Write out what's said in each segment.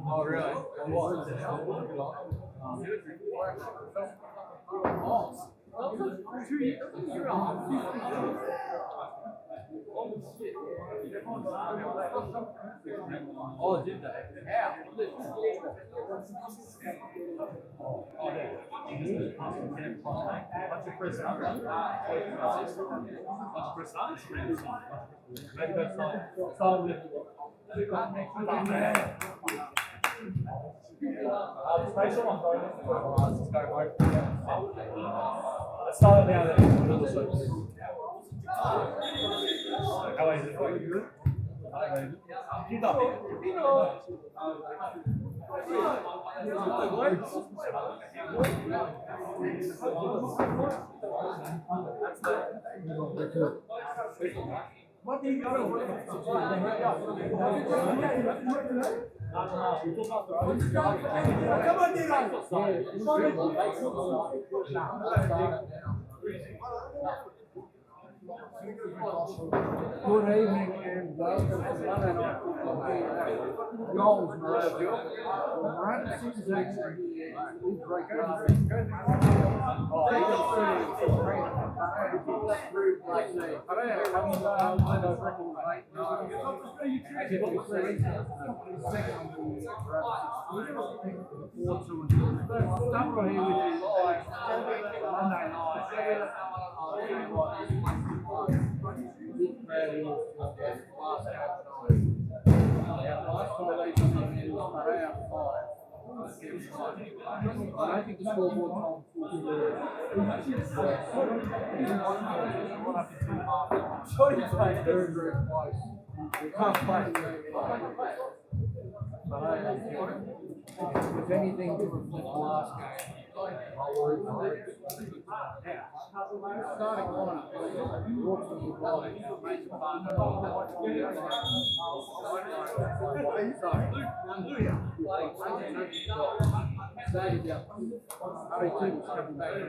Oh, really? What? Oh, 2 years. Oh, did they? How? Oh, yeah. What's your first number? What's your first number? Maybe that's not with space on my phone. Let's go work. Let's start now then. How is it? Are you good? You what do you Good evening and welcome to Monday Night Football. Goals, Morant, 6 6 great I think the scoreboard told very, very close. We can't play if anything to reflect the last game, I worry about it. Starting lineup, brought to you by Mason Barner. Harry Toots coming back in.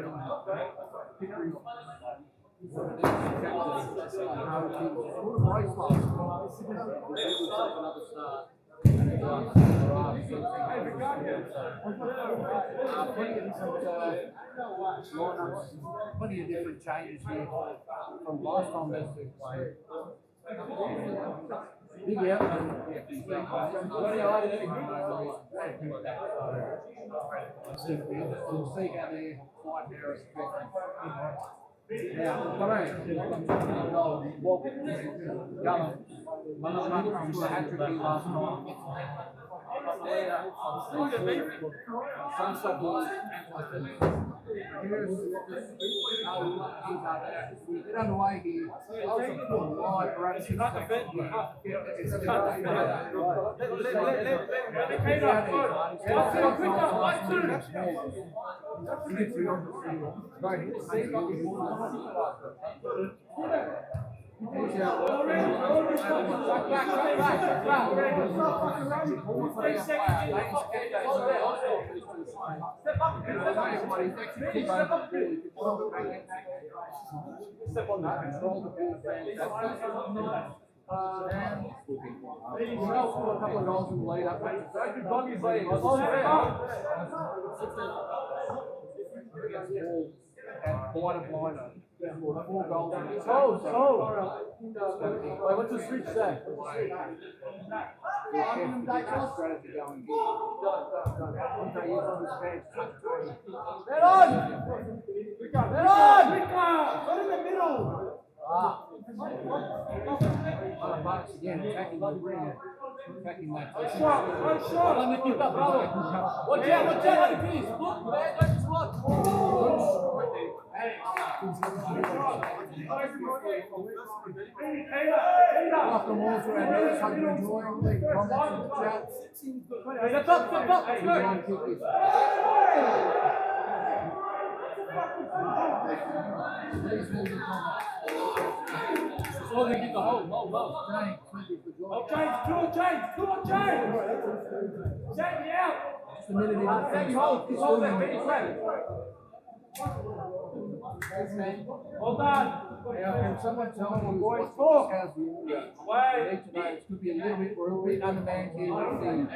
Plenty of different changes here from last time they played. Big out. We'll see how they fight their respect. Now, Parea, Gunner, hat-trick last night. Sunset Blues. Get underway here. Wide rush. Not the fit. Step on that. Control the ball. A couple of goals in the lead up. And quite a blinder. 4 goals in the Wait, what's the switch say? Strategy going. Put in the middle! Again, attacking the ring. Attacking that. Watch out, please. Look, man, let's look. Welcome all to our news. Hope you're enjoying the comments in the chat. Step up. Oh, they get the hole. James. James, out. Just a minute in. Hold that. Well done. Now, can someone tell me Boys, what talk. how's the order? Wait. Each of those could be a little bit, we're a bit undermanned here with the.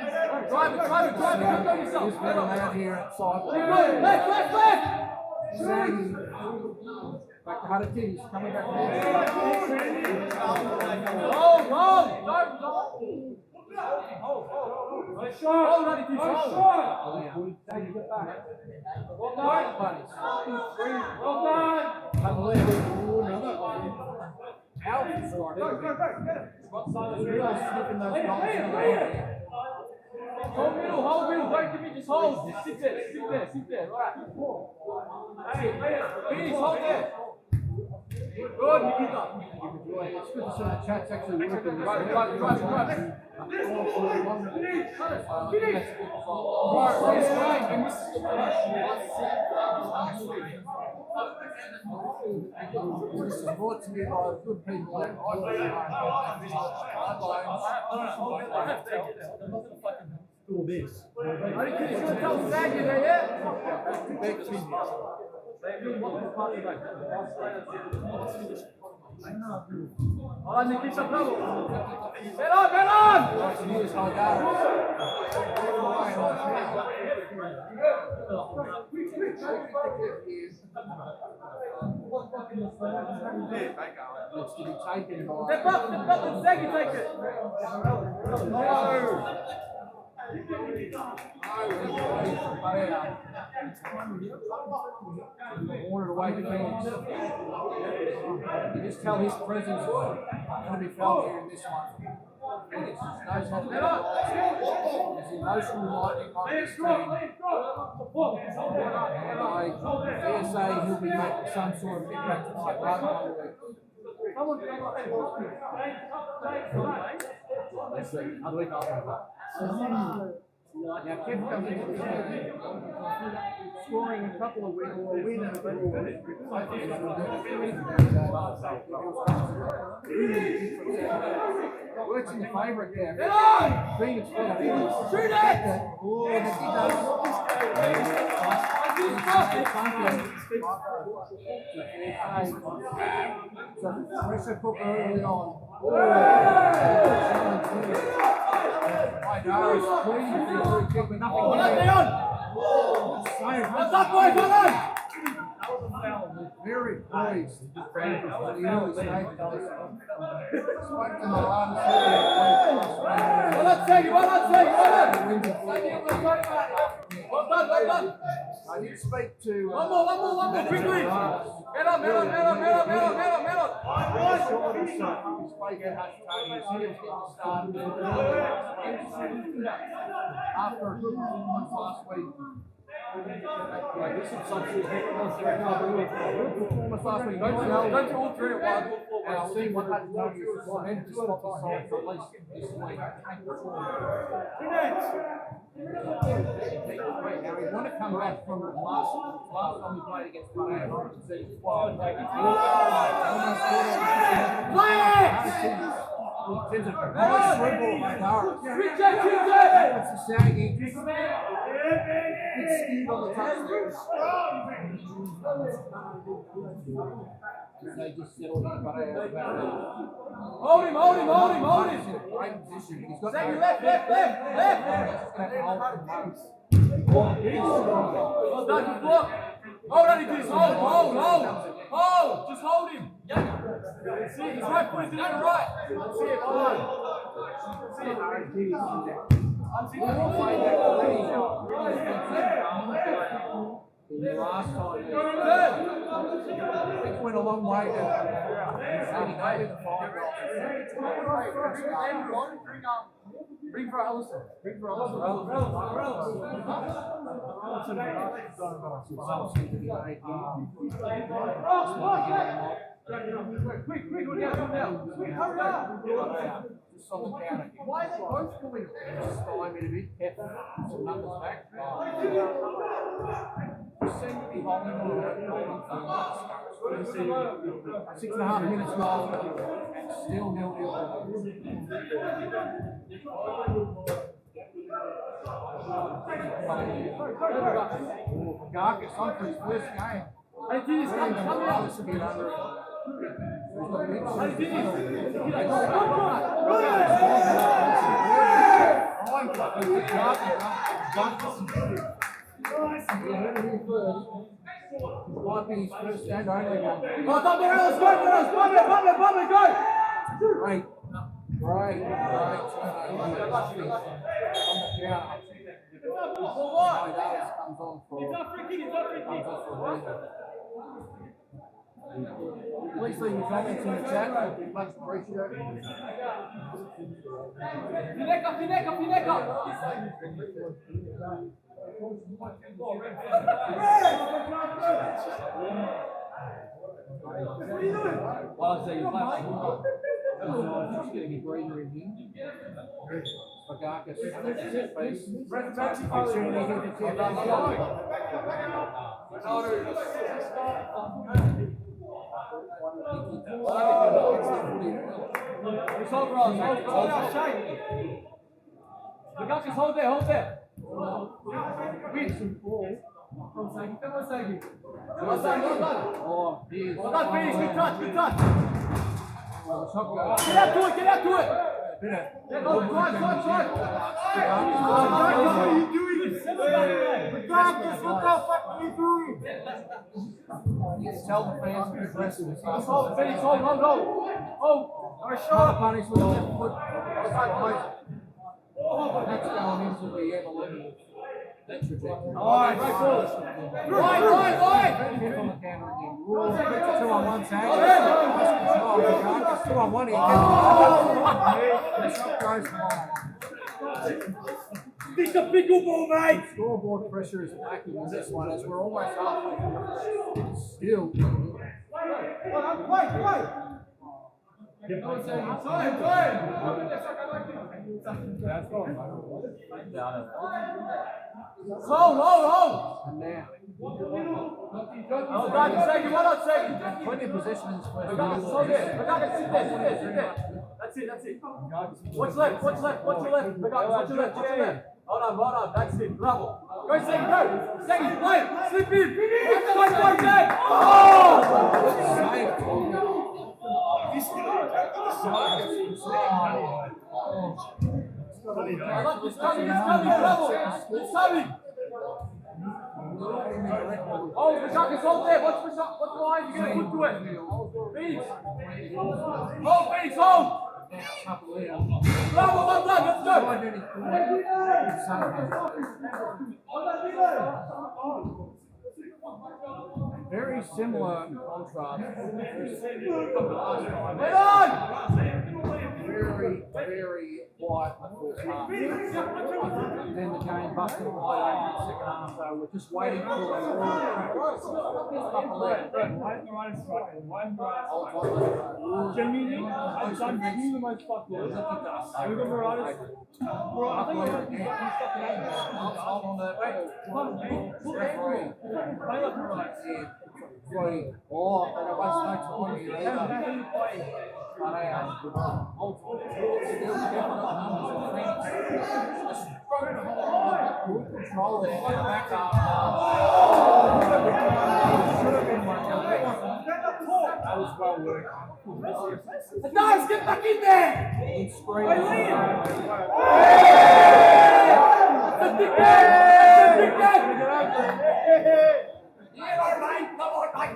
Drive it, drive it, drive it. Don't go yourself. This middle man here at side. Left. Saggy. Back to Haratis, coming back there. Hold. Nice shot. Hold, Nice shot. Take it back. Well done. Well done. Alpha's right. Go. Get it. Really slipping those goals in the way. Hold middle. Don't give me just hold. Sit there. Right. Hey, finish. Hold there. Good, Nikita. It's good to see the chat's actually working. Right. This is brought to you by good people at School base. Olha, Nikita, bravo. Melon! Step up, and Zaggy take it. Wanted away to Phoenix. You just tell his presence is going to be felt here in this one. Phoenix knows how to get it. There's emotional lightning on this team. And I dare say he'll be making some sort of impact tonight, rather than the week. Let's see. How do we go about that? Now, KEF comes into this game scoring a couple of wins, or a win and a draw. Works in the favour of KEF. Phoenix shoot it! Oh, the so pressure put early on. Dara's pleading for a kick with nothing very pleased at the early stages. Spoke to Milan. I did speak to One more, quickly. Melon. After a good performance last week. This is something Performance last week. Don't do all three at once. And I'll see what that does to cement the spot for at least this week. Now we want to come back from the last time we played against Parea. There's a nice dribble by Dara. It's a saggy. It's skewed on the touch. They just settled in Parea. Hold him. He's in a great position. He's got Zaggy, no- left. Well done, good block. Hold on, Nikita. Hold. Just hold him. That's it. His right foot is doing it right. That's it. Hold on. The last time, I think it went a long way to maybe the 5 Bring for Allison. Quick, hurry up. Just on the counter. Why are they both coming? Just stymied a bit. Some numbers back. Just seem to be holding on. 6.5 minutes left. And still 0-0. Gargas on for his first game. Hey, Dennis, come here. This will get under it. Hey, Dennis. Might be his first and only one. Oh, come there, let's go, go! Great. Great. On the counter. Comes on for a reason. Please leave your comments in the chat. It'd be much appreciated. Fineca! Well, I'd say you play. Just getting a breather in here. Spagarkas, set piece. Opportunity here to keep Hold out, shine. Spagarkas, hold there. Well Oh, here's done, Phoenix, good touch. Get out to it. Try. What are you doing? Spagarkas, what the fuck are you doing? You can tell the fans are aggressive. Hold. Punish with the left foot. That's going into the M11. That's trajectory. Right. Careful on the counter again. Ooh, 2 on 1 tag. Nice control. Spagarkas 2 on 1 here. The shot goes wide. This a pickleball, mate. Scoreboard pressure is lacking in this one as we're almost halfway through. It's still. Hold. And now. Well done, second. Plenty of possession in this first half. Hold there. Sit there. That's it. What's left? What's your left? What's your left? Hold on. That's it. Bravo. Go second, go. Second, play. Slip in. Go, Dad. It's coming, bravo. It's coming. Oh, Spagarkas, hold there. What's the line you're going to put to it? Phoenix. Phoenix, hold. Bravo, well done, let's go. Very similar in contrast. Head on! Very quiet in the first half. And then the game busted wide open in the second half, so we're just waiting for Genuinely, I've done you the most fucked up. Have you got varieties? Bro, I think hold on there. Referee. I love varieties. Floating. Oh, they don't waste no time here either. Parea. Still definite numbers of Phoenix. Good control there. Back up. Should have been one. That was well worked. Guys, get back in there! Good screen. That's a big game! Yeah, all right. Come on, mate.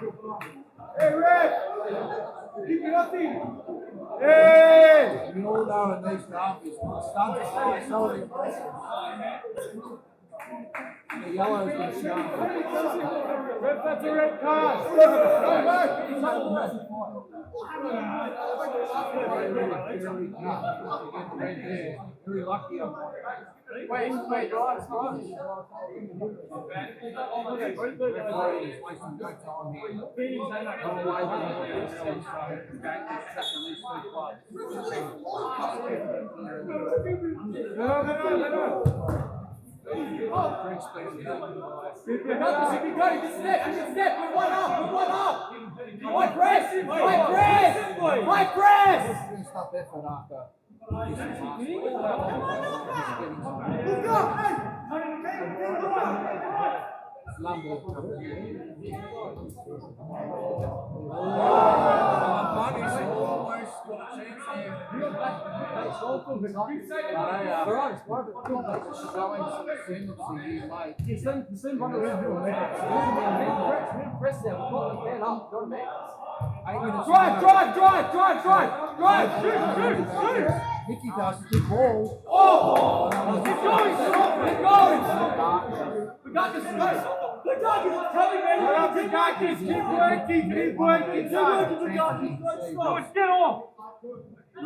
Hey, Red! Keep it up, team. Hey! We all know in these derbies, start to stay so impressive. The yellow's been shown. Red, that's a red card. Very lucky. Wait, guys. Referee is wasting no time here. Otherwise, High press! Stop effort after. Lumber. Bunny's almost got a chance here. Showing some ascendancy here late. The same one around here. Press there. We've got the man up. Got him out. 8 minutes. Drive! Shoot! Mickey does good ball. Oh! Keep going! Keep going! We got this, guys! We got this! Coming, man! We got this! Keep working! Keep working! We got this! Let's get off!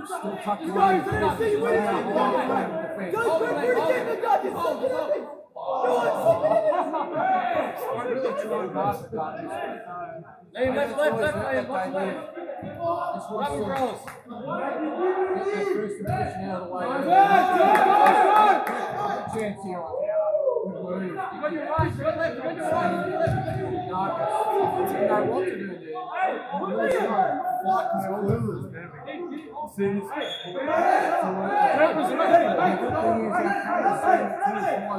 Still tucked away. Guys, we got this! We got this! Really trying hard to cut this. Hey, left. This was Girls. get their first position out of the way. Chance here on good move. You got your right, you got left, you got your right, you got left. Marcus, you know what to do there. Really trying to fight my lures. The good thing is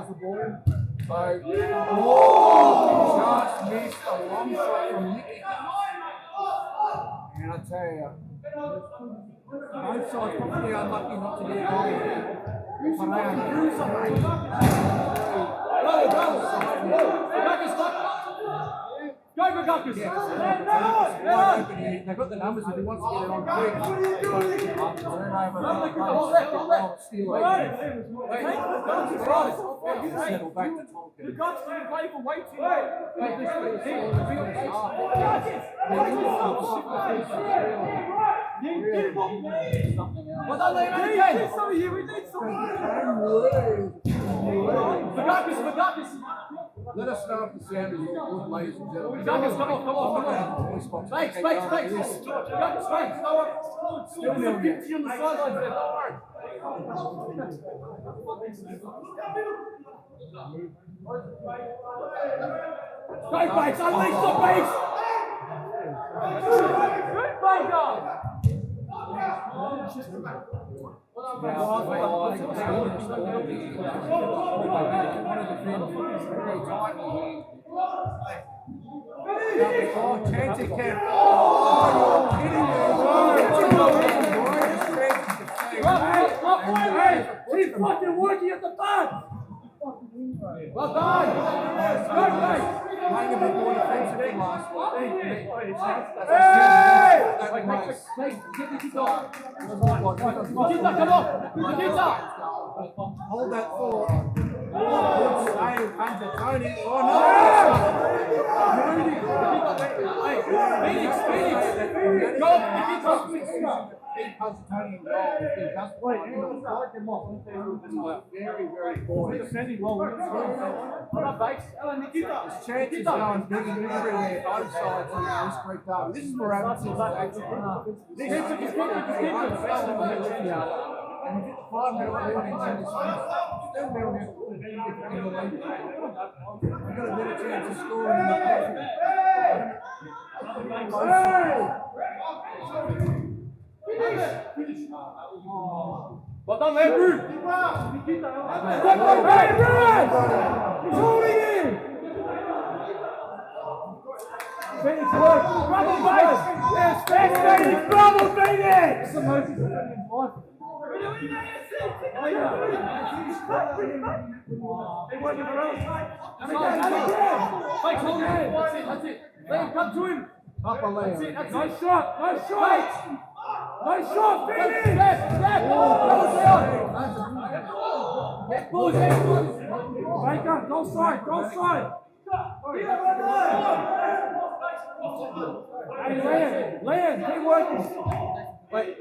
the ball. So, just missed a long shot from Nicky. And I tell you, both sides probably unlucky not to get a goal here. Parea do something. Go, Guggus! They've got the numbers if he wants to get it on quick. Settle back to Tolkien. The Guts didn't play for way too long. Well done, Liam. We need something. Guggus. Let us know if the sound is good, ladies and gentlemen. Guggus, come on. Space. Guggus, space. Still nil on the sidelines there, don't worry. Go, Bates, unleash the Bates! Good, Baker! Chance it can. Keep fucking working at the back! Well done! Good, Bates! Playing a bit more defensively last week. Hold that thought. Good save, Hunter Tony. Oh no! Phoenix! Go! Keep Hunter Tony in goal. He just played. Very, very poor. His chances going big and everywhere, both sides in this Greek derby. This is where Robinson's back. And we get 5 minutes in this one. Still nil in the lead. We've got a better chance of scoring in the Well done, Andrew! He's holding in! Phoenix work! Bravo, Bates! Yes, Phoenix! Bravo, Phoenix! It's the most exciting life. They work with their own. Bates, hold it. That's it. Let him come to him. upper lane. Nice shot! Nice shot! Nice shot, Phoenix! Step! Baker, go side! Hey, Land, keep working! Wait.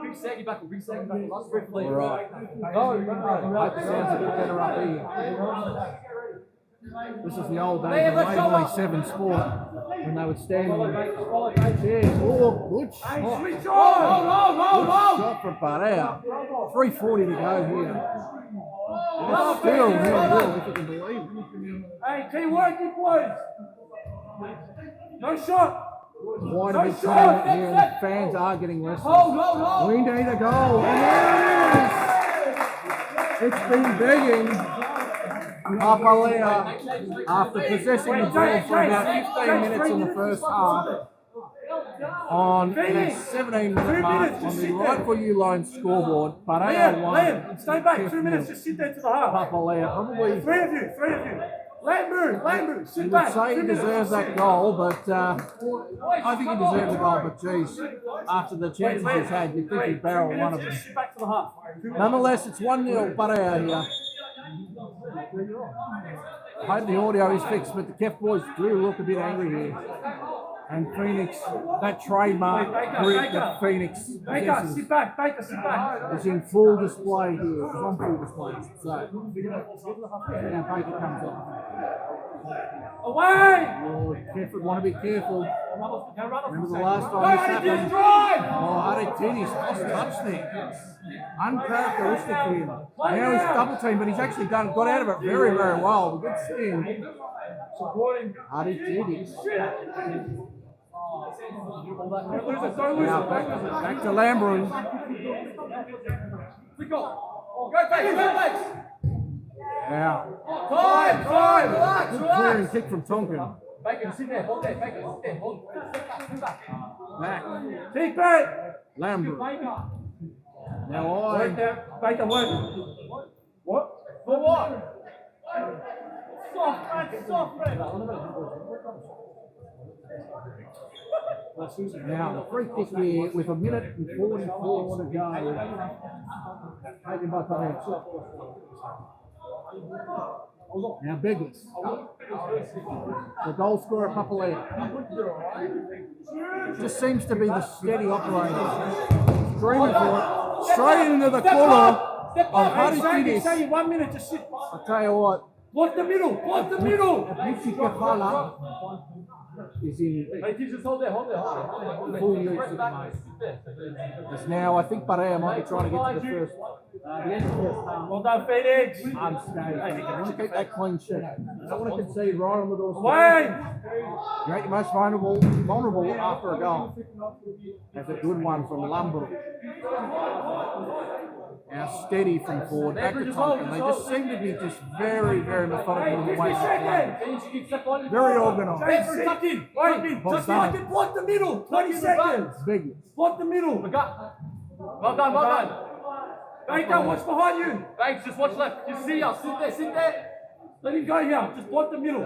Bring Saggy back. Last grip, please. All right. Go. Hope the sounds a bit better up here. This is the old days of Waverley 7 Sport when they would stand in chairs. Oh, good shot. Sweet shot! Good shot from Parea. 3:40 to go here. It's still 0-0 if you can believe it. Hey, keep working, boys! No shot! Quite a big tournament here, and the fans are getting restless. Hold! We need a goal. Yes! It's been begging. Parea, after possessing the ball for about 15 minutes in the first half, on the 17-minute mark on the right for you line scoreboard, Parea won. Liam, stay back 2 minutes, just sit there to the half. Parea probably. Three of you. Lambu, You sit would back. say he 2 minutes. deserves that goal, but I think he deserves the goal. But geez, after the chances he's had, you'd think he'd barrel one of them. Just sit back to the half. Nonetheless, it's 1-0 Parea here. I hope the audio is fixed, but the KEF boys do look a bit angry here. And Phoenix, that trademark grit that Phoenix Baker, possesses sit back. Baker, sit back. is in full display here. It's on full display. So, now Baker comes on. Away! Oh, KEF would want to be careful. Remember the last Go, time this Harry, happened? drive! Oh, Harry did. He's lost touch there. Uncharacteristic for him. Now he's double teamed, but he's actually got out of it very, very well. Good see him. Harry did. Now back to Lambron. Go, Baker. Now, Time, relax. clearing kick from Tonkin. Baker, sit there, hold there, Baker, sit there, hold. Sit back. Back. Keep it. Lambron. Now Work there, Baker, work. What? For what? Soft, man. Now the free kick here with 1:44 to go. Taken by Parea. Now Biggles. The goal scorer Parea. Just seems to be the steady operator. Screaming for it. Straight into the corner of Harry Tidis. Say 1 minute, just sit. I tell you what. Block the middle. Mitzi Kefala is in Just hold there. full use at the moment. As now, I think Parea might be trying to get to the first. Well done, Phoenix. Unscathed. I want to keep that clean sheet. I don't want to concede right on the doorstep. Wait. You make your most vulnerable after a goal. That's a good one from Lumber. Now steady from forward, back to Tonkin. They just seem to be just very, very methodical in the way they play. Very organised. Tuck in. Just fucking block the middle. 20 seconds. Big. Block the middle. Well done. Baker, what's behind you? Thanks, just watch left. Just see us. Sit there. Let him go here. Just block the middle.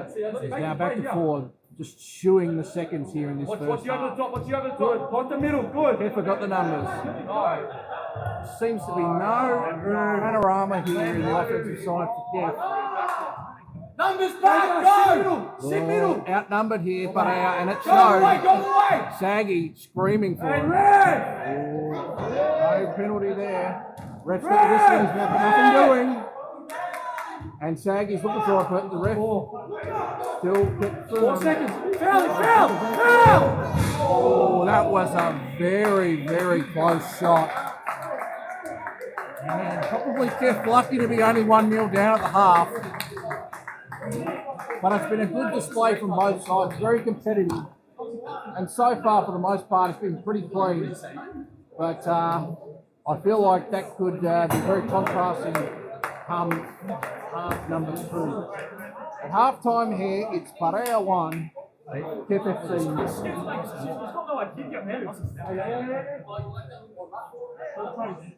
Now back to forward. Just chewing the seconds here in this What's first you over half. the top? Good. Block the middle. Good. KEF got the numbers. Alright. Seems to be no panorama here in the offensive side for KEF. Numbers back. Go. Sit middle. Outnumbered here, Parea, and it Go away. showed. Saggy screaming for Hey, it. Red. No penalty there. Ref's got the whistling, nothing doing. And Saggy's looking for it, but the ref still kept firm. 4 seconds. Foul. Oh, that was a very, very close shot. And probably KEF lucky to be only 1-0 down at the half. But it's been a good display from both sides, very competitive. And so far, for the most part, it's been pretty clean. But I feel like that could be very contrasting come half number 2. At half time here, it's Parea 1, KEF FC.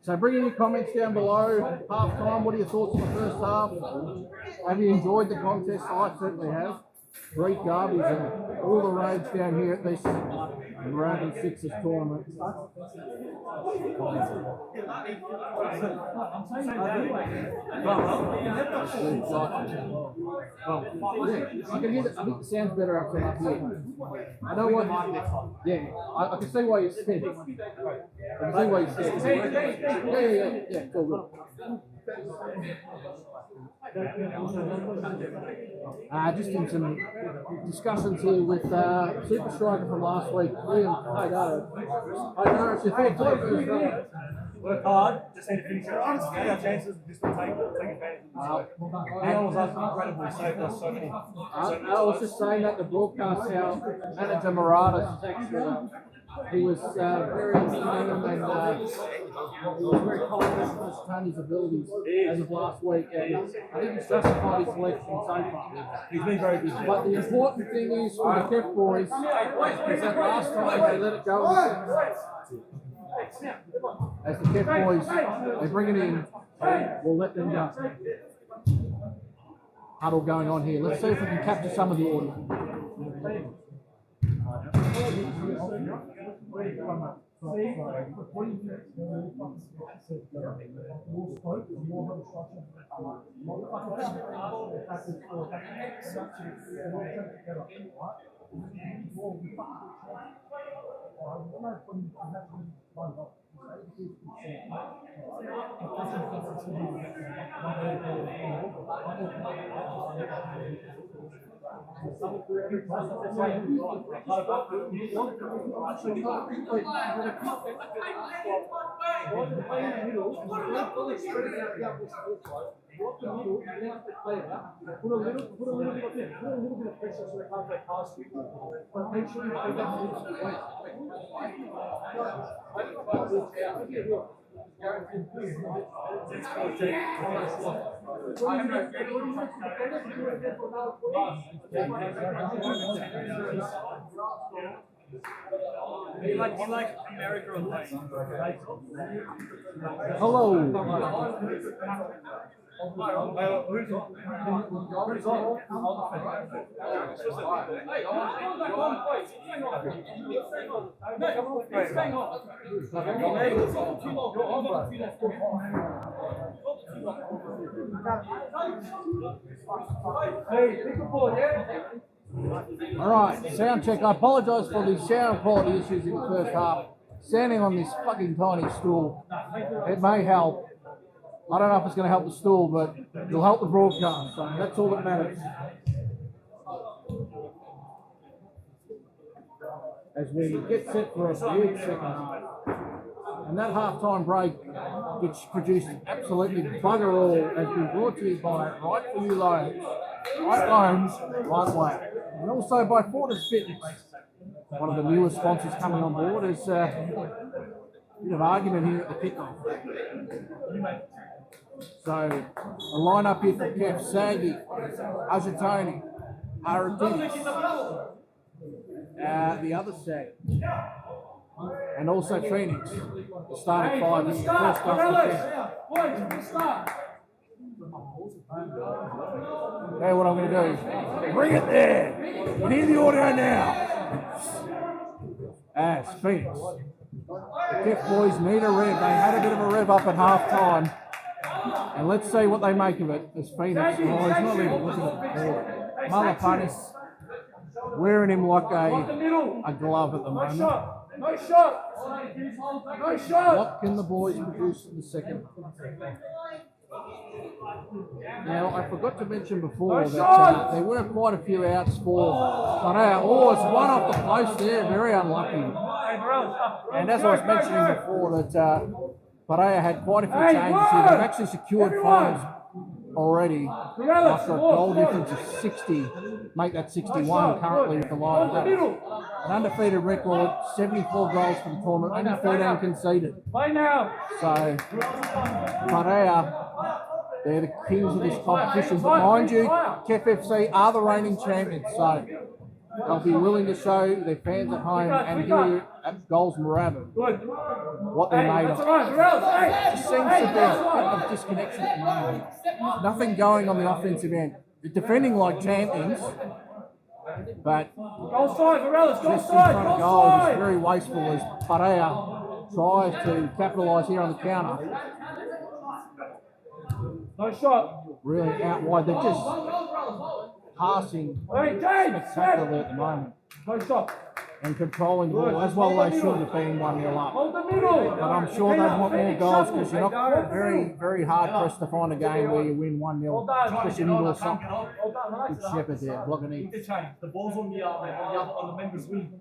So bring in your comments down below. Half time, what are your thoughts on the first half? Have you enjoyed the contest? I certainly have. Great derbies and all the rage down here at this Round 6's tournament. I can hear that. I think it sounds better up from up here. I know what. Yeah, I can see why you said. I can see why you said. Yeah. It's all good. Just in some discussions here with Super Striker from last week, Liam. I know it's your thoughts on the first half. Work hard, just need to finish it. Our chances just to take advantage of this. That was incredible, saved us so many. I was just saying that the broadcast how manager Maradas is actually he was very firm and he was very confident in Tony's abilities as of last week, and I think he's justified his selection so far. He's been very good. But the important thing is for the KEF boys is that last time they let it go. As the KEF boys, they bring it in, we'll let them go. Huddle going on here. Let's see if we can capture some of the audio. Put a little bit of pressure so they can't get past you. But make sure you play that You like America or like? Hello. Who's All right, sound check. I apologise for the sound quality issues in the first half. Standing on this fucking tiny stool, it may help. I don't know if it's going to help the stool, but it'll help the broadcast. So that's all that matters. As we get set for a big second half. And that half-time break, which produced absolutely bugger all, has been brought to you by Right For You Loans, Right Loans, Right Way. And also by Fortis Fitness, one of the newest sponsors coming on board. There's a bit of argument here at the kickoff. So, a lineup here for KEF: Saggy, Ajatoni, Aradis, the other Sag, and also Phoenix, the starting five in the first half. Okay, what I'm going to do, bring it there. You hear the audio now. As Phoenix. The KEF boys need a rev. They had a bit of a rev up at half time. And let's see what they make of it. As Phoenix, he's not even looking at the ball. Malapanis wearing him like a glove at the moment. No shot! No shot! What can the boys produce in the second? Now, I forgot to mention before that there were quite a few outs for Parea. Oh, it's one off the post there, very unlucky. And as I was mentioning before, that Parea had quite a few changes here. They've actually secured finals already after a goal difference of 60. Make that 61 currently with the Lions. An undefeated record, 74 goals for the tournament, only 13 conceded. So, Parea, they're the kings of this competition. But mind you, KEF FC are the reigning champions, so they'll be willing to show their fans at home and here at Goals Moorabbin what they're made of. It just seems to be a bit of disconnection at the moment. Nothing going on the offensive end. They're defending like champions, but just in front of goal is very wasteful as Parea tries to capitalise here on the counter. No shot. Really out wide. They're just passing spectacularly at the moment. No shot. And controlling the ball as well. They should have been 1-0 up. Hold the middle. But I'm sure they'd want more goals because you're not very hard pressed to find a game where you win 1-0. Especially in indoor soccer. Good Shepherd there, blocking in. The ball's on the members' wing.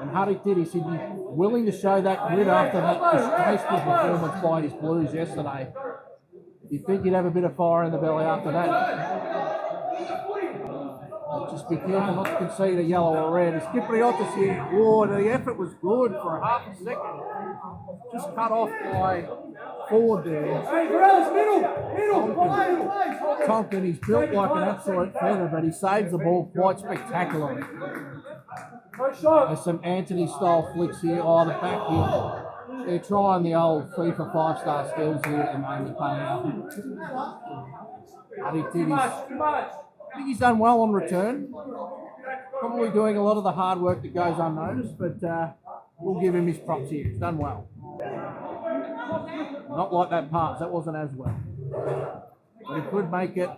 And Huddy Titties, he'd be willing to show that grit after that disgraceful performance by his Blues yesterday. You'd think he'd have a bit of fire in the belly after that. Just be careful not to concede a yellow or red. As Kipriotis here, oh, the effort was good for a half a second. Just cut off by forward there. Hey, Morales, middle. Tonkin, he's built like an absolute feather, but he saves the ball quite spectacularly. There's some Anthony-style flicks here. Oh, the back here. They're trying the old FIFA 5-star skills here at the moment, Parea. Huddy Titties. I think he's done well on return. Probably doing a lot of the hard work that goes unnoticed, but we'll give him his props here. He's done well. Not like that pass, that wasn't as well. But he could make it.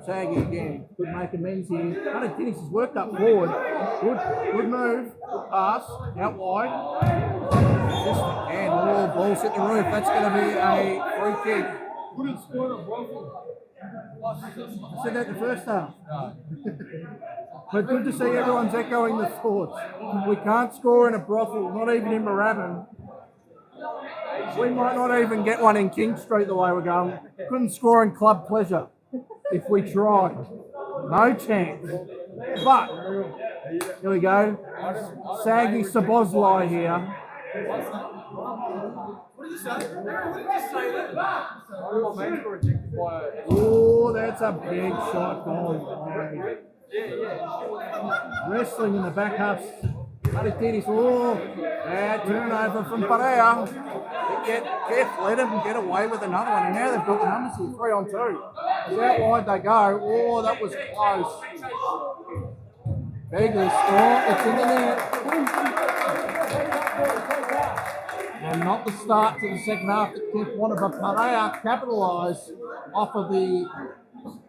Saggy again. Could make amends here. Huddy Titties has worked up forward. Good move. Good pass. Out wide. And more balls hit the roof. That's going to be a free kick. I said that the first half. But good to see everyone's echoing the thoughts. We can't score in a brothel, not even in Moorabbin. We might not even get one in King Street the way we're going. Couldn't score in Club Pleasure if we tried. No chance. But, here we go. Saggy Sabozlai here. What did you say? What did you say there? Oh, that's a big shot going wide. Wrestling in the back half. Huddy Titties. Oh, bad turnover from Parea. Get KEF, let him get away with another one. And now they've got the numbers here, 3-on-2. As out wide they go. Oh, that was close. Begley. Oh, it's in the net. And not the start to the second half that KEF wanted, but Parea capitalise off of the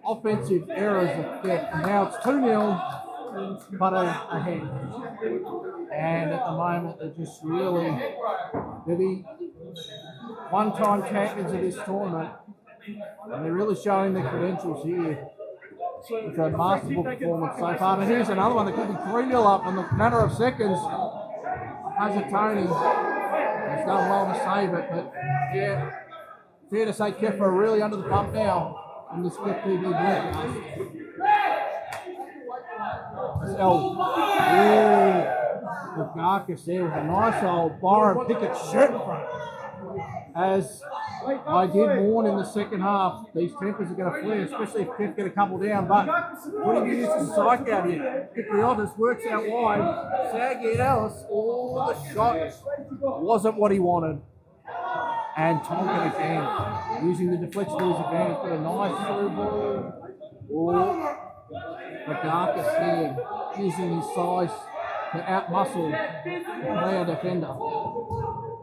offensive errors of KEF. And now it's 2-0, Parea ahead. And at the moment, they're just really, they're the one-time champions of this tournament. And they're really showing their credentials here. It's a masterful performance so far. But here's another one that could be 3-0 up in the matter of seconds. Hazatoni has done well to save it, but yeah, fair to say KEF are really under the pump now in this KEF TV broadcast. The Garcus there with a nice old Byron Pickett shirt front. As I did warn in the second half, these tempers are going to flare, especially if KEF get a couple down. But putting the use of psych out here. Kipriotis works out wide. Saggy Ellis, the shot wasn't what he wanted. And Tonkin again, using the deflection to his advantage, got a nice through ball. The Garcus here, using his size to outmuscle their defender.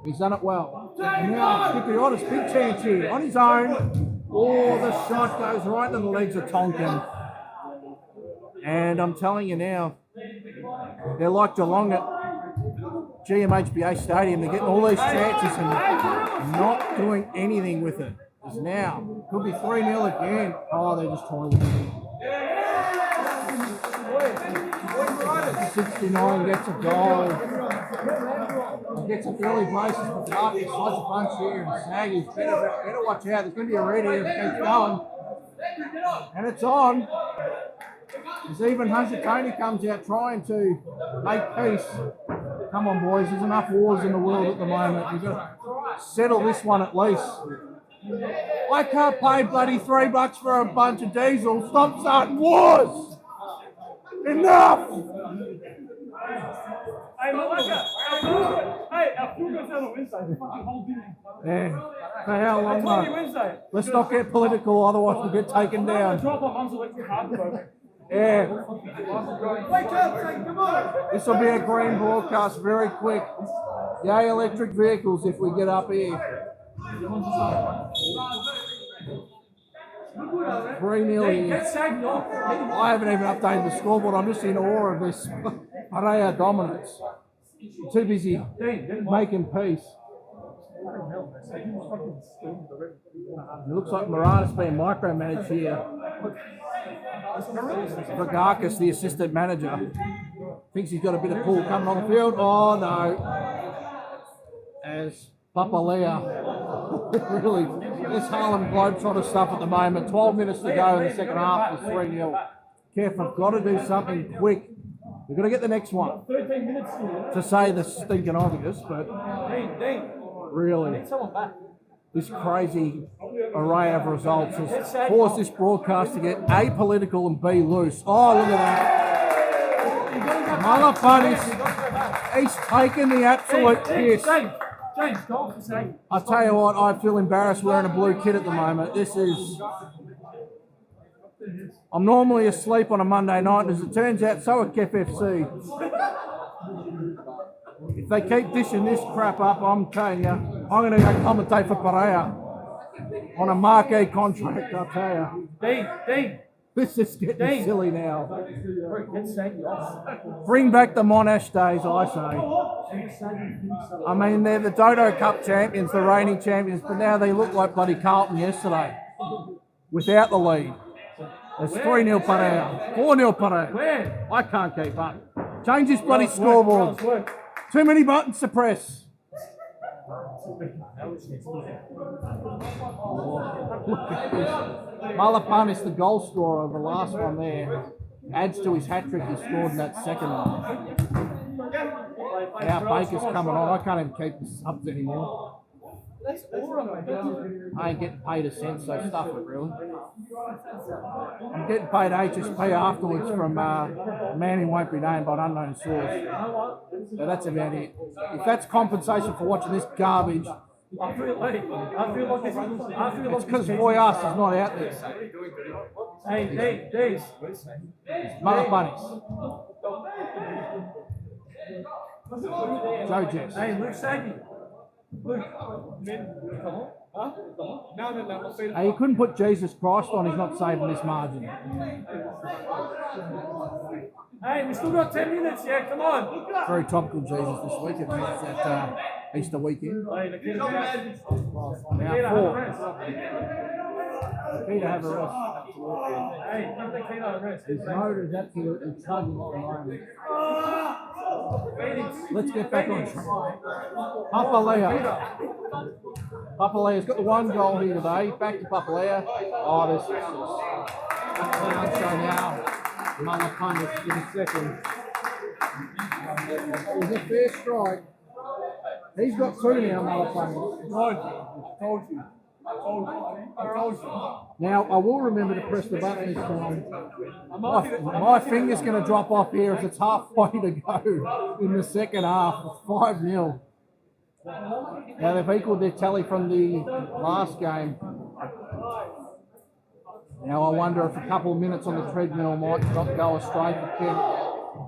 He's done it well. And now Kipriotis, big chance here, on his own. Oh, the shot goes right into the legs of Tonkin. And I'm telling you now, they're like Geelong at GMHBA Stadium. They're getting all these chances and not doing anything with it. Because now, could be 3-0 again. Oh, they're just toiling. 69 gets a goal. Gets up early braces for Darby, slides a bunch here, and Saggy's better watch out. There's going to be a red here if it keeps going. And it's on. As even Hazatoni comes out trying to make peace. Come on, boys, there's enough wars in the world at the moment. We've got to settle this one at least. I can't pay bloody $3 for a bunch of diesel. Stop starting wars! Enough! Hey, Malaka, our food goes down on Wednesday. The fucking whole dinner. Yeah. For how long, mate? Wednesday. Let's not get political, otherwise we'll get taken down. Drop off Mum's electric hard bro. Yeah. Wake up, say, come on. This will be a green broadcast very quick. Yay, electric vehicles if we get up here. 3-0 here. I haven't even updated the scoreboard. I'm just in awe of this Parea dominance. Too busy making peace. It looks like Morana's being micromanaged here. Vagarkas, the assistant manager. Thinks he's got a bit of pull coming on the field. Oh no. As Parea, really, this Harlem Globetrotter stuff at the moment. 12 minutes to go in the second half. It's 3-0. KEF have got to do something quick. They've got to get the next one. 13 minutes here. To say the stinking obvious, but really, this crazy array of results has caused this broadcast to get A, political and B, loose. Oh, look at that. Malapanis, he's taken the absolute piss. James, go for sake. I tell you what, I feel embarrassed wearing a blue kit at the moment. This is... I'm normally asleep on a Monday night, and as it turns out, so are KEF FC. If they keep dishing this crap up, I'm telling you, I'm going to go commentate for Parea on a marquee contract, I'll tell you. Dean. This is getting silly now. Let's take you off. Bring back the Monash days, I say. I mean, they're the Dodo Cup champions, the reigning champions, but now they look like bloody Carlton yesterday, without the lead. It's 3-0 Parea, 4-0 Parea. Where? I can't keep up. Change this bloody scoreboard. Too many buttons to press. Malapanis, the goal scorer, the last one there, adds to his hat trick he scored in that second one. Now Baker's coming on. I can't even keep the subs anymore. I ain't getting paid a cent, so stuff it really. I'm getting paid HSP afterwards from a man who won't be named by an unknown source. So that's about it. If that's compensation for watching this garbage, it's because Boyas is not out there. Hey, Dave. Mother bunnies. Joe Jess. Hey, Luke Saggy. Hey, you couldn't put Jesus Christ on, he's not saving this margin. Hey, we still got 10 minutes, yeah, come on. Very topical Jesus this week, it's at Easter weekend. Now 4. Peter have a rest. Hey, give the Peter a rest. His motor is absolutely chugging at the moment. Let's get back on track. Papalea's got the one goal here today. Back to Parea. Oh, this is so now. Malapanis in second. It's a fair strike. He's got 2 now, Malapanis. Told you. Now, I will remember to press the button this time. My finger's going to drop off here as it's halfway to go in the second half. It's 5-0. Now, they've equalled their tally from the last game. Now, I wonder if a couple of minutes on the treadmill might not go astray for KEF,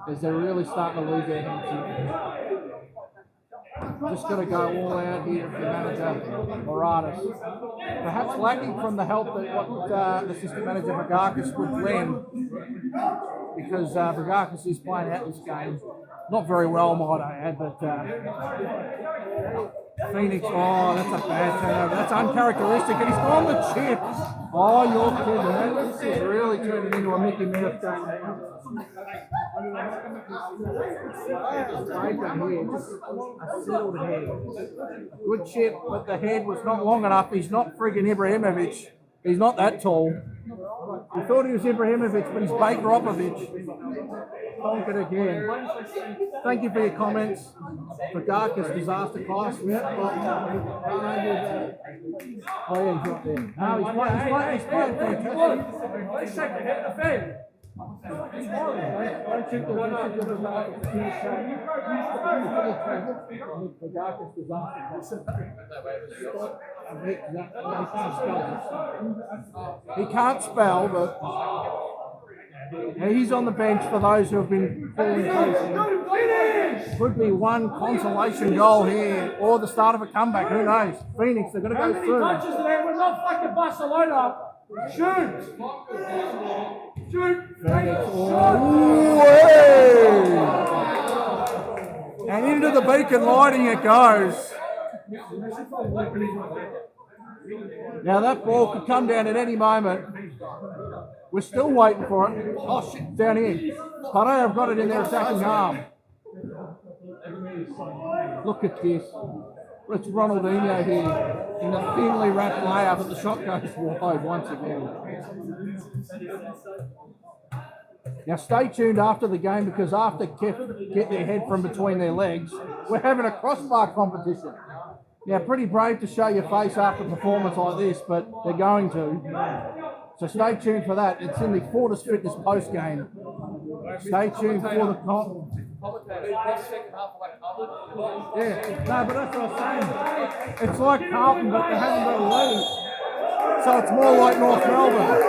because they're really starting to lose their heads. Just got to go all out here for manager Moratis. Perhaps lacking from the help that what the assistant manager Vargakis would lend, because Vargakis is playing out this game. Not very well, might I add, but Phoenix, oh, that's a bad turnover. That's uncharacteristic, and he's gone the chip. Oh, you're kidding. This is really turning into a Mickey Mouse game now. A settled head. Good chip, but the head was not long enough. He's not friggin' Ibrahimovic. He's not that tall. We thought he was Ibrahimovic, but he's Bakeropovic. Conquered again. Thank you for your comments. Vargakis disaster class. Oh yeah, he's not there. No, he's playing fantastic. Let's check the head of the fan. He can't spell, but he's on the bench for those who have been falling close. Could be one consolation goal here, or the start of a comeback. Who knows? Phoenix, they're going to go through. Touches there, we're not fucking Barcelona. Shoot! Phoenix. And into the beacon lighting it goes. Now that ball could come down at any moment. We're still waiting for it. Oh shit, down here. Parea have got it in their attacking arm. Look at this. It's Ronaldinho here in a thinly wrapped layup, but the shot goes wide once again. Now stay tuned after the game, because after KEF get their head from between their legs, we're having a crossbar competition. Now, pretty brave to show your face after a performance like this, but they're going to. So stay tuned for that. It's in the Fortis Fitness post game. Stay tuned for the comp. Yeah, no, but that's what I'm saying. It's like Carlton, but they haven't got a lead. So it's more like North Melbourne.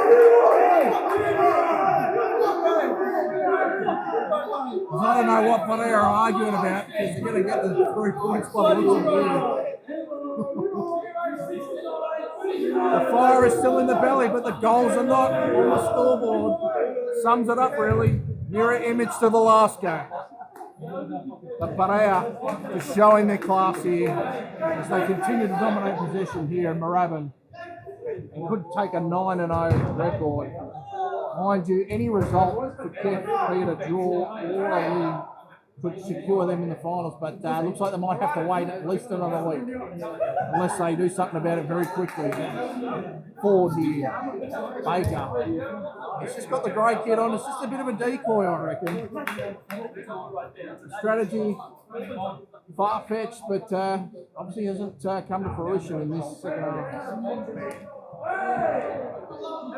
I don't know what Parea are arguing about, because you're going to get the 3 points by the looks of it. The fire is still in the belly, but the goals are not on the scoreboard. Sums it up really. Mirror image to the last game. But Parea is showing their class here as they continue to dominate position here in Moorabbin. And could take a 9-0 record. Mind you, any result for KEF, be it a draw or a win, could secure them in the finals, but looks like they might have to wait at least another week, unless they do something about it very quickly. Forward here, Baker. He's just got the grey kit on. It's just a bit of a decoy, I reckon. Strategy, far-fetched, but obviously hasn't come to fruition in this second half.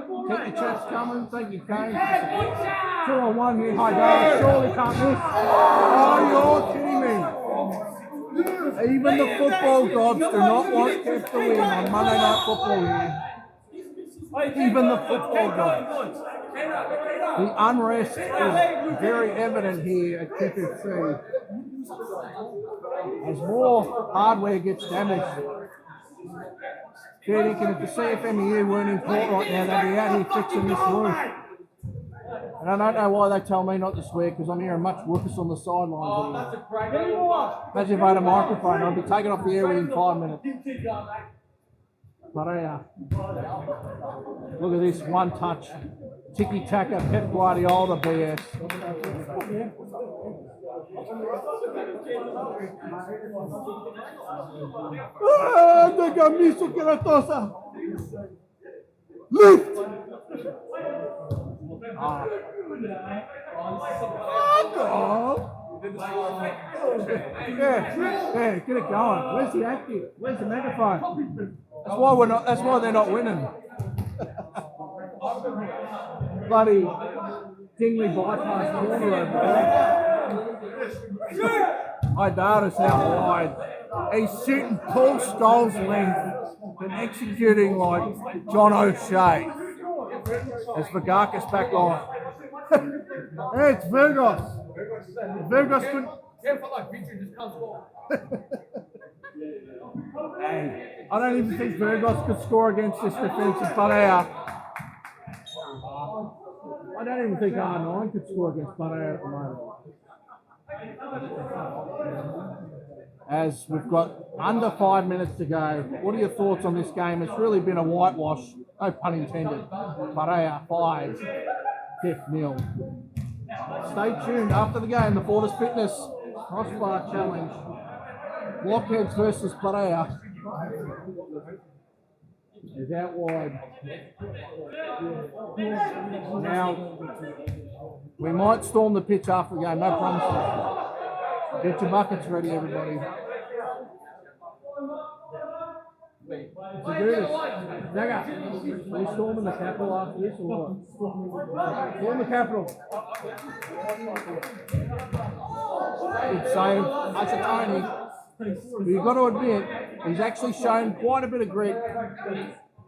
Keep your chats coming. Thank you, Kane. 2-on-1 here. Hi, David. Surely can't miss. Oh, you're kidding me. Even the football gods do not want KEF to win on Monday Night Football here. Even the football gods. The unrest is very evident here at KEF FC. As more hardware gets damaged, and if the CFMEU weren't in court right now, they'd be out here fixing this roof. And I don't know why they tell me not to swear, because I'm hearing much whoopers on the sidelines. Imagine if I had a microphone, I'd be taken off the air within 5 minutes. Parea. Look at this, one touch. Tiki-taka, Pep Guardiola BS. ¡Ah, camisa keratosa! Lift! Yeah, get it going. Where's the active? Where's the megaphone? That's why they're not winning. Bloody Dingley bypass corner over there. Idara's out wide. He's shooting Paul Scholes' length and executing like John O'Shea. As Vagakis back on. Hey, it's Virgos. Virgos couldn't. Hey, I don't even think Virgos could score against this defensive Parea. I don't even think R9 could score against Parea at the moment. As we've got under 5 minutes to go, what are your thoughts on this game? It's really been a whitewash, no pun intended. Parea 5, KEF 0. Stay tuned after the game, the Fortis Fitness Crossbar Challenge. Blockheads versus Parea. Is out wide. Now, we might storm the pitch after the game, no promises. Get your buckets ready, everybody. To do this. Zaga, are you storming the capital after this or what? Storm the capital. It's saying, Asatoni. You've got to admit, he's actually shown quite a bit of grit.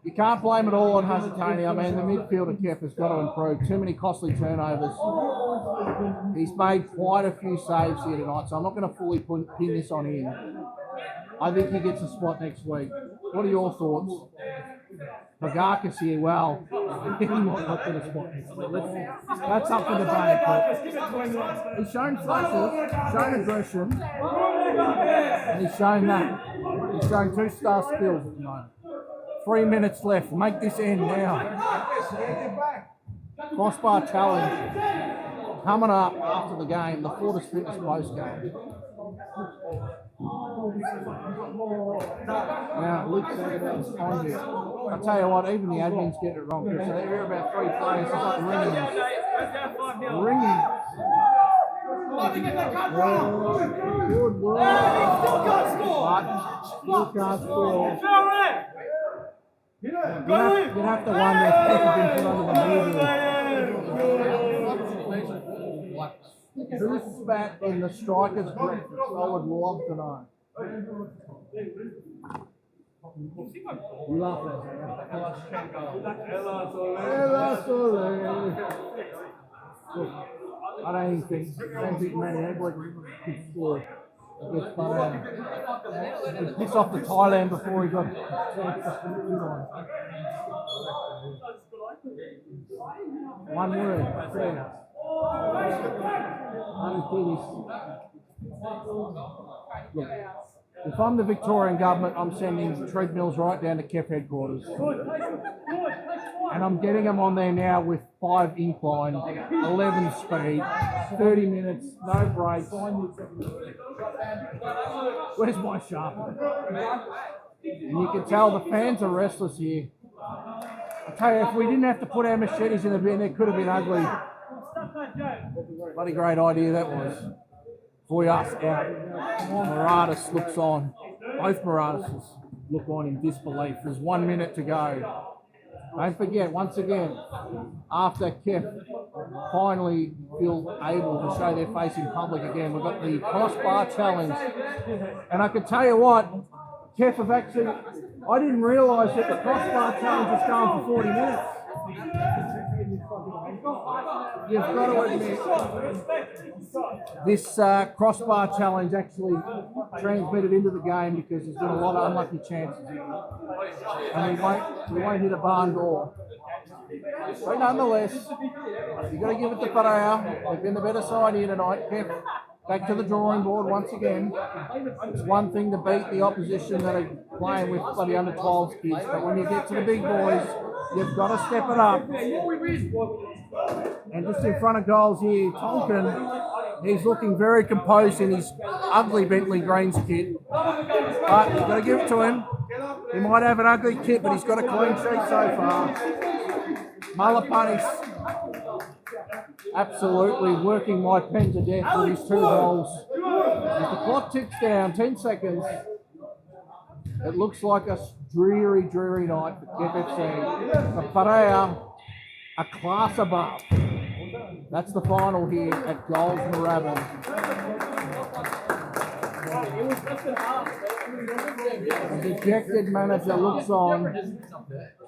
You can't blame it all on Hasatoni. I mean, the midfield of KEF has got to improve. Too many costly turnovers. He's made quite a few saves here tonight, so I'm not going to fully pin this on him. I think he gets a spot next week. What are your thoughts? Vagakis here, well, he might not get a spot next week. That's up for debate, but he's shown flashes, shown aggression, and he's shown that. He's shown 2-star skills at the moment. 3 minutes left. Make this end now. crossbar challenge coming up after the game, the Fortis Fitness post game. Now, Luke said about his on here. I tell you what, even the admins get it wrong. So they hear about 3 players, it's like ringing. Ringing. Good work. Still can't score. You'd have to wonder if Keff had been put under the movie. Who's back in the striker's breakfast? I would love to know. You laugh I don't think Manny Edwards could score against Parea. He pissed off to Thailand before he got one word. Look, if I'm the Victorian government, I'm sending treadmills right down to KEF headquarters. And I'm getting them on there now with 5 incline, 11 speed, 30 minutes, no breaks. Where's my sharpener? And you can tell the fans are restless here. I tell you, if we didn't have to put our machetes in the bin, it could have been ugly. Bloody great idea that was. For us out. Moratis looks on. Both Moratises look on in disbelief. There's 1 minute to go. Don't forget, once again, after KEF finally feel able to show their face in public again, we've got the crossbar challenge. And I can tell you what, KEF have actually, I didn't realise that the crossbar challenge was going for 40 minutes. You've got to admit, this crossbar challenge actually transmitted into the game because there's been a lot of unlucky chances here. And we won't hit a barn door. But nonetheless, you've got to give it to Parea. They've been the better side here tonight. KEF back to the drawing board once again. It's one thing to beat the opposition that are playing with bloody under 12s kids, but when you get to the big boys, you've got to step it up. And just in front of goals here, Tonkin, he's looking very composed in his ugly Bentley Greens kit. But you've got to give it to him. He might have an ugly kit, but he's got a clean sheet so far. Malapanis absolutely working my pen to death with his 2 goals. As the clock ticks down, 10 seconds. It looks like a dreary, dreary night for KEF FC. For Parea, a class above. That's the final here at Goals Moorabbin. The dejected manager looks on.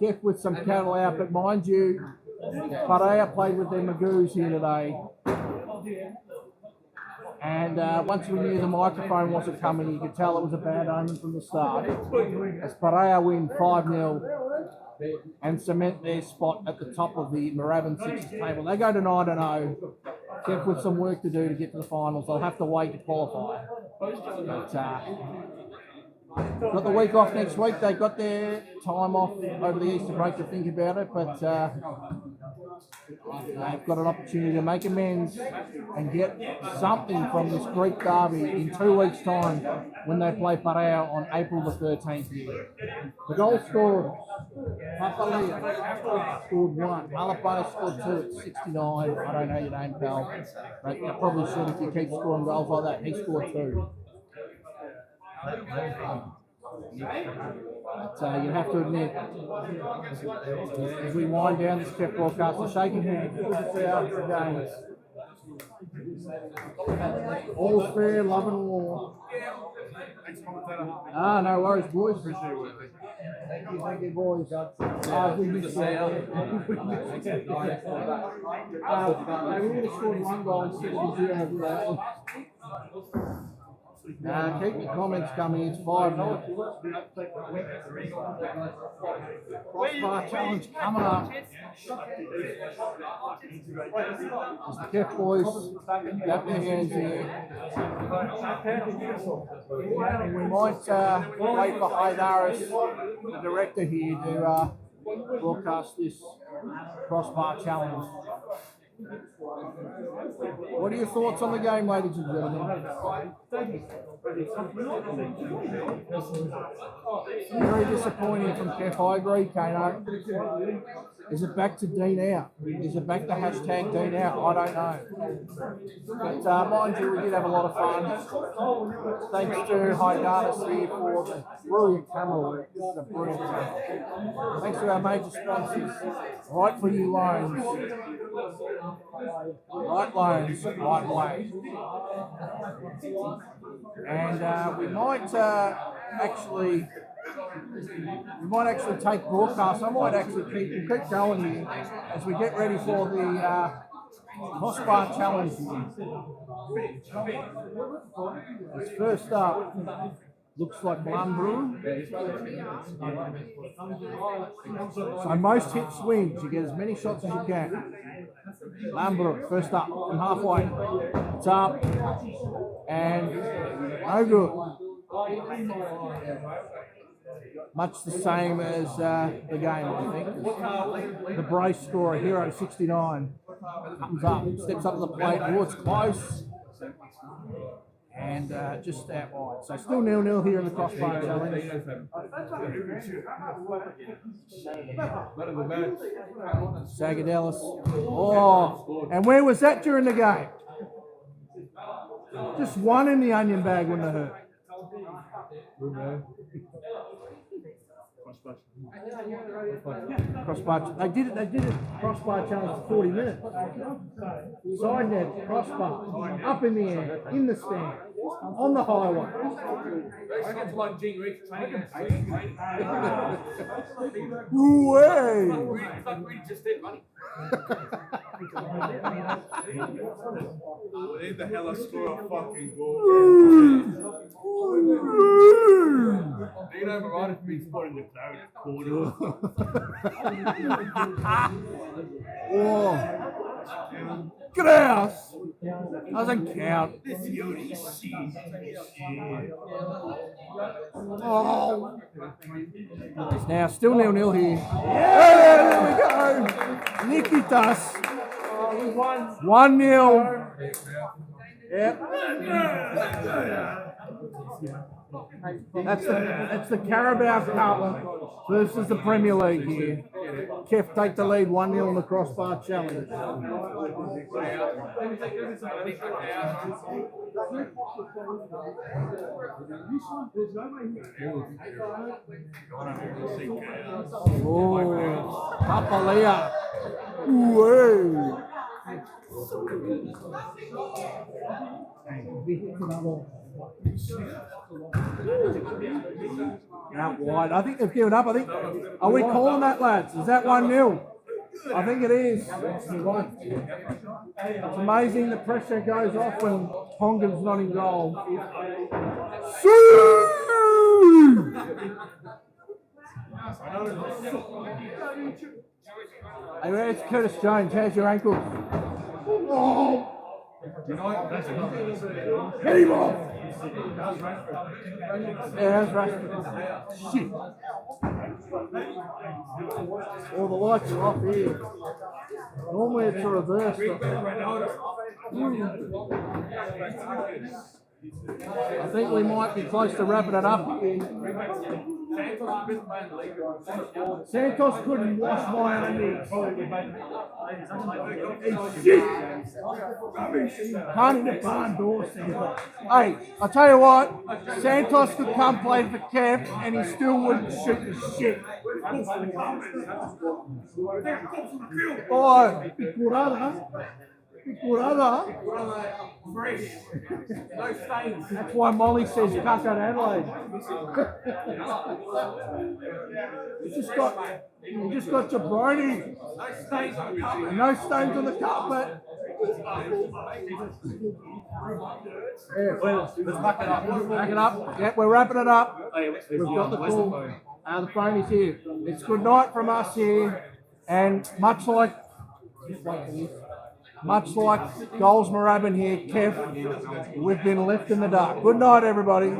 KEF with some cattle out, but mind you, Parea played with their Magoos here today. And once we knew the microphone wasn't coming, you could tell it was a bad omen from the start. As Parea win 5-0 and cement their spot at the top of the Moorabbin Sixes table. They go to 9-0. KEF with some work to do to get to the finals. They'll have to wait to qualify. But got the week off next week. They got their time off over the Easter break to think about it, but they've got an opportunity to make amends and get something from this Greek derby in 2 weeks' time when they play Parea on April the 13th here. The goal scorers, Papalia scored 1, Malapanis scored 2 at 69. I don't know your name, pal, but you probably should if you keep scoring goals like that. He scored 2. But you have to admit, as we wind down this KEF broadcast, the shaking hands, good to see after the games. All's fair, love and war. No worries, boys. Thank you, boys. We missed they really scored 1 goal instead of 0. Keep your comments coming. It's 5-0. Crossbar challenge coming up. As the KEF boys got their hands here. We might wait for Haydaris, the director here, to broadcast this crossbar challenge. What are your thoughts on the game, ladies and gentlemen? Very disappointing from KEF. I agree, Kano. Is it back to Dean out? Is it back to hashtag Dean out? I don't know. But mind you, we did have a lot of fun. Thanks to Hydartis here for the brilliant camera work. This is a brilliant camera. Thanks to our major sponsors, Right For You Loans. Right loans, right way. And we might actually take broadcasts. I might actually keep going here as we get ready for the crossbar challenge. As first up, looks like Lumbrew. So most hits wins. You get as many shots as you can. Lumbrew, first up from halfway. It's up. And no good. Much the same as the game, I think. The brace scorer, Hero 69, comes up, steps up to the plate. Oh, it's close. And just out wide. So still 0-0 here in the crossbar challenge. Sagadelis. Oh, and where was that during the game? Just one in the onion bag wouldn't have hurt. Crossbar. They did it. Crossbar challenge for 40 minutes. Side net, crossbar, up in the air, in the stand, on the highway. Way. Leave the hell score a fucking goal. Dean overrided me spotting the crowd corner. Oh. Grouse! Doesn't count. Oh. It's now still 0-0 here. Yeah, there we go. Nikitas. 1-0. Yep. That's the Carabao Cup versus the Premier League here. KEF take the lead 1-0 in the crossbar challenge. Oh, Papalia. Whoa. Out wide. I think they've given up. Are we calling that, lads? Is that 1-0? I think it is. It's amazing the pressure goes off when Ponga's not in goal. Hey, where's Curtis Jones? How's your ankle? Oh. Get him off! Yeah, that's right. Shit. All the lights are off here. Normally it's a reverse. I think we might be close to wrapping it up here. Santos couldn't wash my undies. Can't in the barn door, Santos. Hey, I'll tell you what, Santos could come play for KEF and he still wouldn't shoot the shit. Oh, Picurada. Fresh. No stains. That's why Molly says you can't go to Adelaide. You just got jabroni. No stains on the carpet. Yeah, let's back it up. Back it up. Yep, we're wrapping it up. We've got the call. The phone is here. It's good night from us here. And much like Goals Moorabbin here, KEF, we've been left in the dark. Good night, everybody.